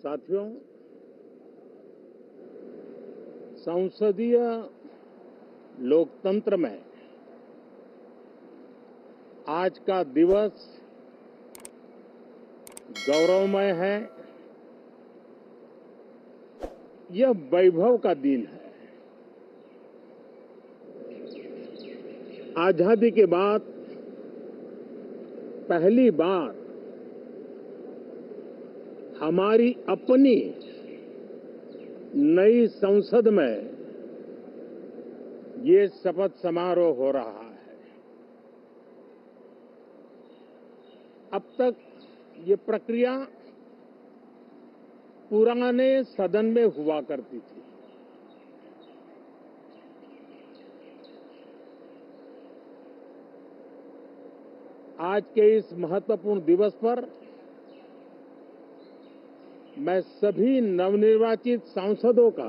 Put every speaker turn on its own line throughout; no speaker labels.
साथियों, संसदीय लोकतंत्र में आज का दिवस गौरवमय है। यह वैभव का दिन है। आजादी के बाद पहली बार हमारी अपनी नई संसद में ये शपथ समारोह हो रहा है। अब तक ये प्रक्रिया पुराने सदन में हुआ करती थी। आज के इस महत्वपूर्ण दिवस पर मैं सभी नवनिर्वाचित सांसदों का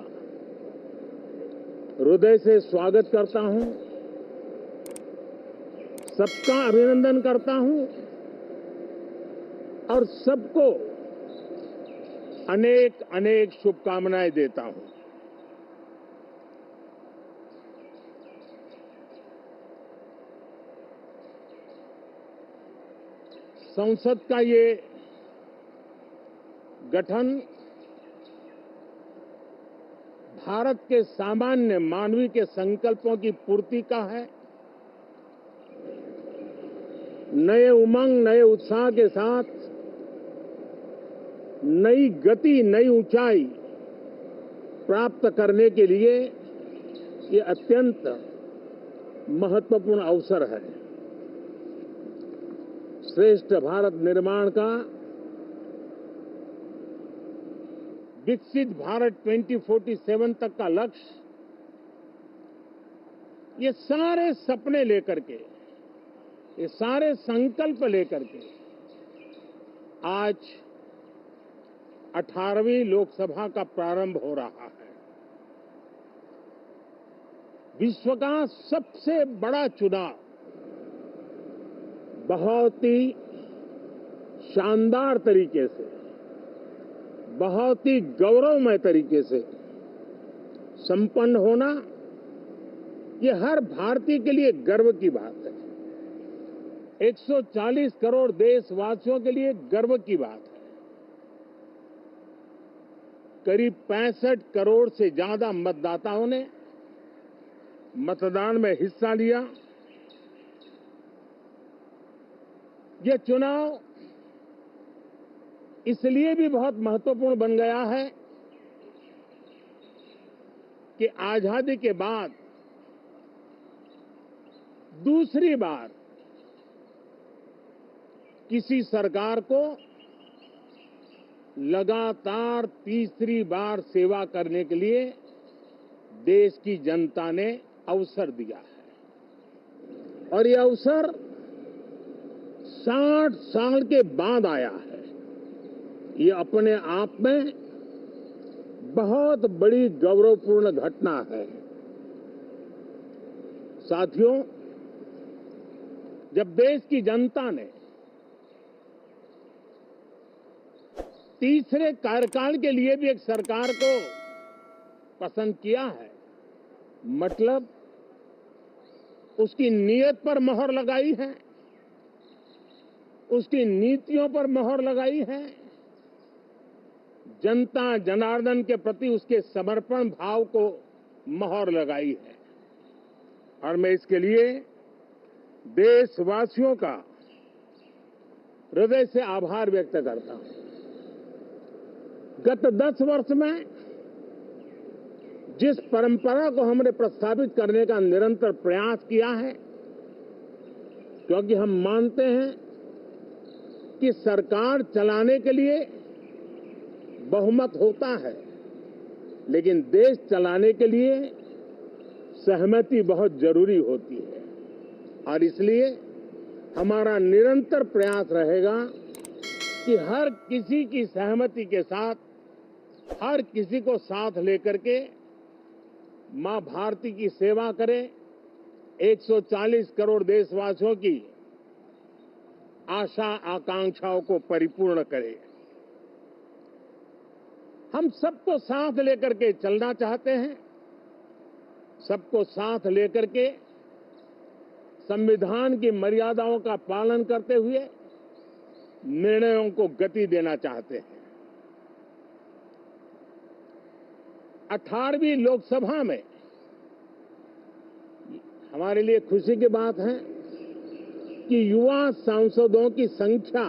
हृदय से स्वागत करता हूं, सबका अभिनंदन करता हूं और सबको अनेक अनेक शुभकामनाएं देता हूं। संसद का ये गठन भारत के सामान्य मानवीय के संकल्पों की पूर्ति का है। नए उमंग, नए उत्साह के साथ नई गति, नई ऊंचाई प्राप्त करने के लिए ये अत्यंत महत्वपूर्ण अवसर है। श्रेष्ठ भारत निर्माण का, विकसित भारत 2047 तक का लक्ष्य, ये सारे सपने लेकर के, ये सारे संकल्प लेकर के आज 18वीं लोकसभा का प्रारंभ हो रहा है। विश्व का सबसे बड़ा चुनाव बहुत ही शानदार तरीके से, बहुत ही गौरवमय तरीके से संपन्न होना, ये हर भारतीय के लिए गर्व की बात है। 140 करोड़ देशवासियों के लिए गर्व की बात है। करीब 65 करोड़ से ज्यादा मतदाताओं ने मतदान में हिस्सा लिया। यह चुनाव इसलिए भी बहुत महत्वपूर्ण बन गया है कि आजादी के बाद दूसरी बार किसी सरकार को लगातार तीसरी बार सेवा करने के लिए देश की जनता ने अवसर दिया है और यह अवसर 60 साल के बाद आया है। ये अपने आप में बहुत बड़ी गौरवपूर्ण घटना है। साथियों, जब देश की जनता ने तीसरे कार्यकाल के लिए भी एक सरकार को पसंद किया है, मतलब उसकी नीयत पर मोहर लगाई है, उसकी नीतियों पर मोहर लगाई है, जनता जनार्दन के प्रति उसके समर्पण भाव को मोहर लगाई है। और मैं इसके लिए देशवासियों का हृदय से आभार व्यक्त करता हूं। गत 10 वर्ष में जिस परंपरा को हमने प्रस्तावित करने का निरंतर प्रयास किया है, क्योंकि हम मानते हैं कि सरकार चलाने के लिए बहुमत होता है, लेकिन देश चलाने के लिए सहमति बहुत जरूरी होती है। और इसलिए हमारा निरंतर प्रयास रहेगा कि हर किसी की सहमति के साथ, हर किसी को साथ लेकर के मां भारती की सेवा करें, 140 करोड़ देशवासियों की आशा आकांक्षाओं को परिपूर्ण करे। हम सबको साथ लेकर के चलना चाहते हैं, सबको साथ लेकर के संविधान की मर्यादाओं का पालन करते हुए निर्णयों को गति देना चाहते हैं। 18वीं लोकसभा में हमारे लिए खुशी की बात है कि युवा सांसदों की संख्या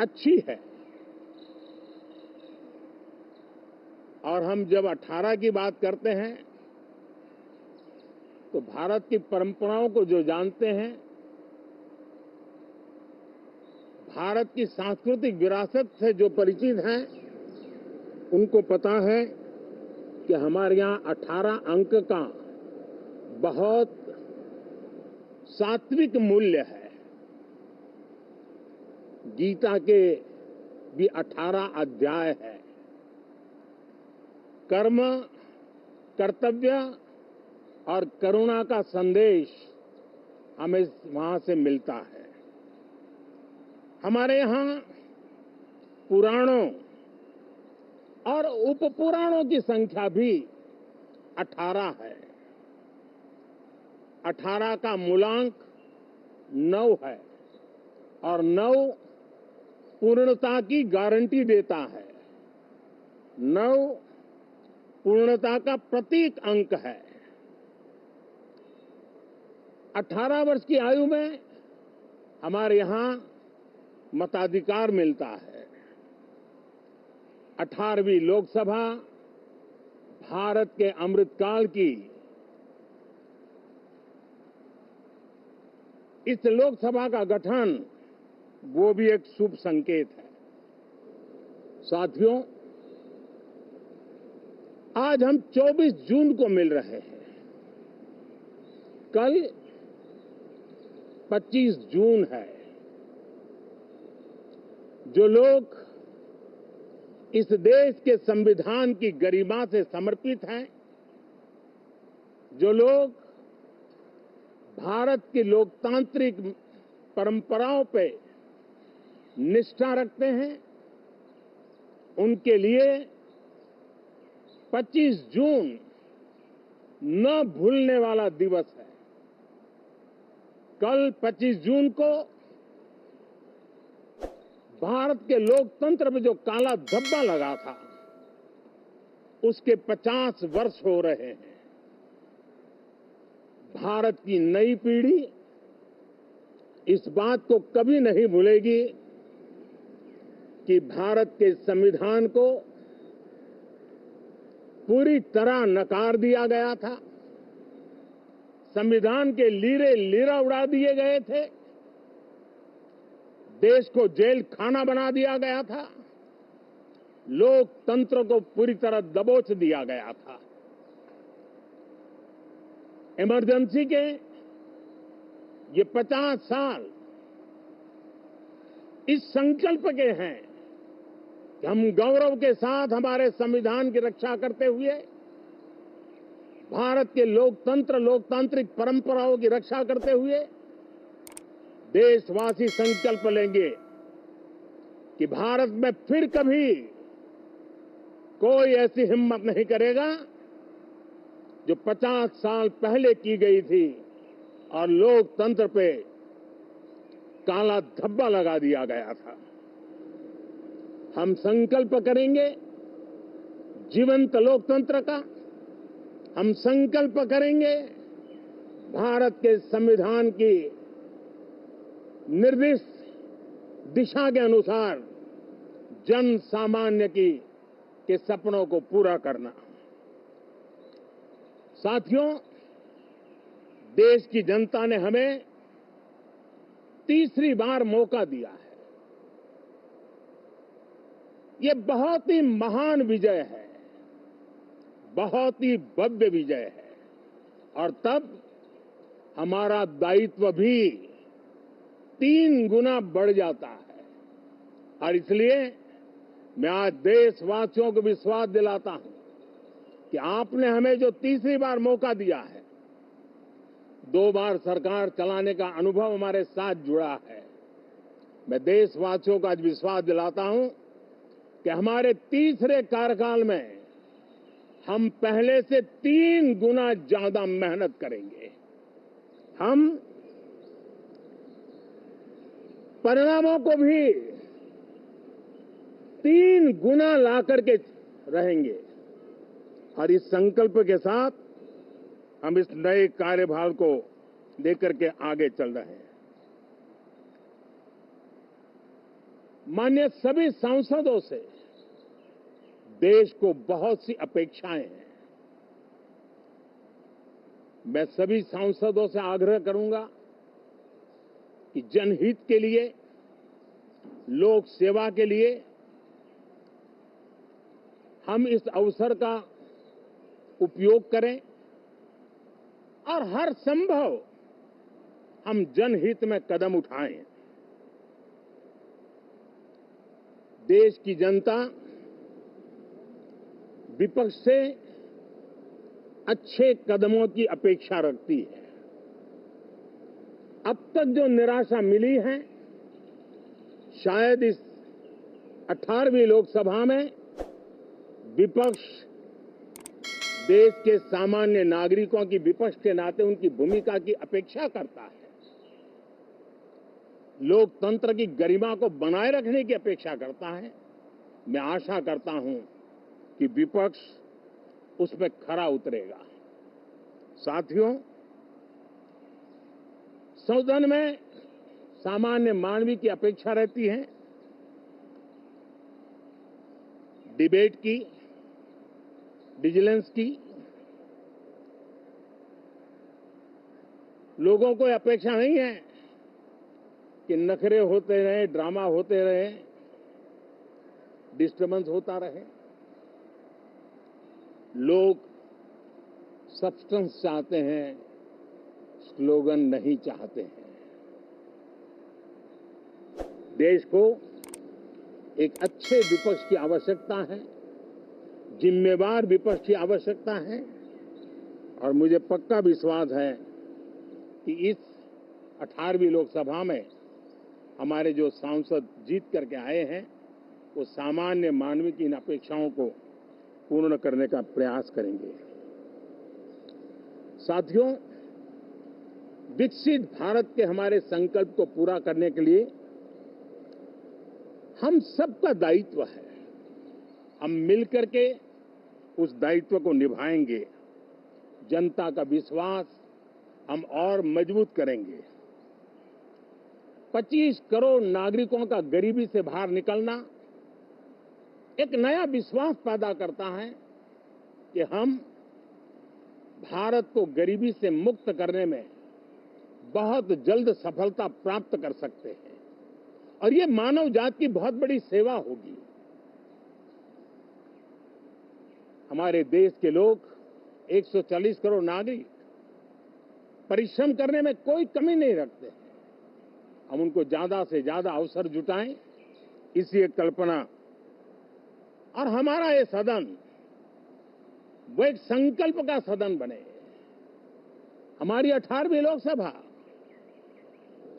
अच्छी है। और हम जब 18 की बात करते हैं तो भारत की परंपराओं को जो जानते हैं, भारत की सांस्कृतिक विरासत से जो परिचित हैं, उनको पता है कि हमारे यहाँ 18 अंक का बहुत सात्विक मूल्य है। गीता के भी 18 अध्याय है। कर्म, कर्तव्य और करुणा का संदेश हमें वहां से मिलता है। हमारे यहाँ पुराणों और उपपुराणों की संख्या भी 18 है। 18 का मूलांक 9 है और 9 पूर्णता की गारंटी देता है। 9 पूर्णता का प्रतीक अंक है। 18 वर्ष की आयु में हमारे यहाँ मताधिकार मिलता है। 18वीं लोकसभा भारत के अमृतकाल की इस लोकसभा का गठन वो भी एक शुभ संकेत है। साथियों, आज हम 24 जून को मिल रहे हैं। कल 25 जून है। जो लोग इस देश के संविधान की गरिमा से समर्पित हैं, जो लोग भारत की लोकतांत्रिक परंपराओं पे निष्ठा रखते हैं, उनके लिए 25 जून न भूलने वाला दिवस है। कल 25 जून को भारत के लोकतंत्र में जो काला धब्बा लगा था, उसके 50 वर्ष हो रहे हैं। भारत की नई पीढ़ी इस बात को कभी नहीं भूलेगी कि भारत के संविधान को पूरी तरह नकार दिया गया था। संविधान के लीरे लीरा उड़ा दिए गए थे। देश को जेल खाना बना दिया गया था। लोकतंत्र को पूरी तरह दबोच दिया गया था। इमरजेंसी के ये 50 साल इस संकल्प के हैं कि हम गौरव के साथ हमारे संविधान की रक्षा करते हुए भारत के लोकतंत्र, लोकतांत्रिक परंपराओं की रक्षा करते हुए देशवासी संकल्प लेंगे कि भारत में फिर कभी कोई ऐसी हिम्मत नहीं करेगा जो 50 साल पहले की गई थी और लोकतंत्र पे काला धब्बा लगा दिया गया था। हम संकल्प करेंगे जीवंत लोकतंत्र का। हम संकल्प करेंगे भारत के संविधान की निर्दिष्ट दिशा के अनुसार जन सामान्य के सपनों को पूरा करना। साथियों, देश की जनता ने हमें तीसरी बार मौका दिया है। ये बहुत ही महान विजय है, बहुत ही भव्य विजय है और तब हमारा दायित्व भी 3 गुना बढ़ जाता है। और इसलिए मैं आज देशवासियों को विश्वास दिलाता हूं कि आपने हमें जो तीसरी बार मौका दिया है, 2 बार सरकार चलाने का अनुभव हमारे साथ जुड़ा है, मैं देशवासियों को आज विश्वास दिलाता हूं कि हमारे तीसरे कार्यकाल में हम पहले से 3 गुना ज्यादा मेहनत करेंगे। हम परिणामों को भी 3 गुना ला करके रहेंगे और इस संकल्प के साथ हम इस नए कार्यभार को लेकर के आगे चल रहे हैं। माननीय सभी सांसदों से देश को बहुत सी अपेक्षाएं हैं। मैं सभी सांसदों से आग्रह करूंगा कि जनहित के लिए, लोक सेवा के लिए हम इस अवसर का उपयोग करें और हर संभव हम जनहित में कदम उठाएं। देश की जनता विपक्ष से अच्छे कदमों की अपेक्षा रखती है। अब तक जो निराशा मिली है, शायद इस 18वीं लोकसभा में विपक्ष देश के सामान्य नागरिकों की विपक्ष के नाते उनकी भूमिका की अपेक्षा करता है, लोकतंत्र की गरिमा को बनाए रखने की अपेक्षा करता है। मैं आशा करता हूं कि विपक्ष उसमें खरा उतरेगा। साथियों, सदन में सामान्य मानवीय की अपेक्षा रहती है डिबेट की, विजिलेंस की। लोगों को अपेक्षा नहीं है कि नखरे होते रहे, ड्रामा होते रहे, डिस्टर्बेंस होता रहे। लोग सब्सटेंस चाहते हैं, स्लोगन नहीं चाहते हैं। देश को एक अच्छे विपक्ष की आवश्यकता है, जिम्मेवार विपक्ष की आवश्यकता है और मुझे पक्का विश्वास है कि इस 18वीं लोकसभा में हमारे जो सांसद जीत करके आए हैं वो सामान्य मानवीय की इन अपेक्षाओं को पूर्ण करने का प्रयास करेंगे। साथियों, विकसित भारत के हमारे संकल्प को पूरा करने के लिए हम सबका दायित्व है। हम मिलकर के उस दायित्व को निभाएंगे। जनता का विश्वास हम और मजबूत करेंगे। 25 करोड़ नागरिकों का गरीबी से बाहर निकलना एक नया विश्वास पैदा करता है कि हम भारत को गरीबी से मुक्त करने में बहुत जल्द सफलता प्राप्त कर सकते हैं और ये मानव जाति की बहुत बड़ी सेवा होगी। हमारे देश के लोग 140 करोड़ नागरिक परिश्रम करने में कोई कमी नहीं रखते हैं। हम उनको ज्यादा से ज्यादा अवसर जुटाएं, इसी एक कल्पना। और हमारा ये सदन वो एक संकल्प का सदन बने। हमारी 18वीं लोकसभा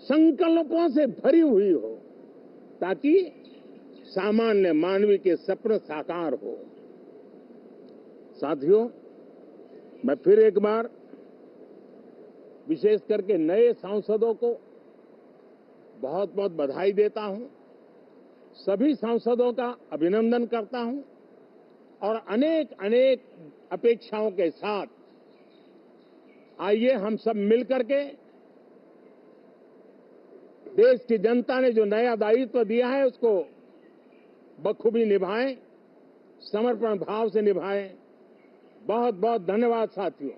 संकल्पों से भरी हुई हो ताकि सामान्य मानवीय के सपने साकार हो। साथियों, मैं फिर एक बार विशेष करके नए सांसदों को बहुत बहुत बधाई देता हूं, सभी सांसदों का अभिनंदन करता हूं और अनेक अनेक अपेक्षाओं के साथ आइए हम सब मिलकर के देश की जनता ने जो नया दायित्व दिया है उसको बखूबी निभाएं, समर्पण भाव से निभाएं। बहुत बहुत धन्यवाद साथियों।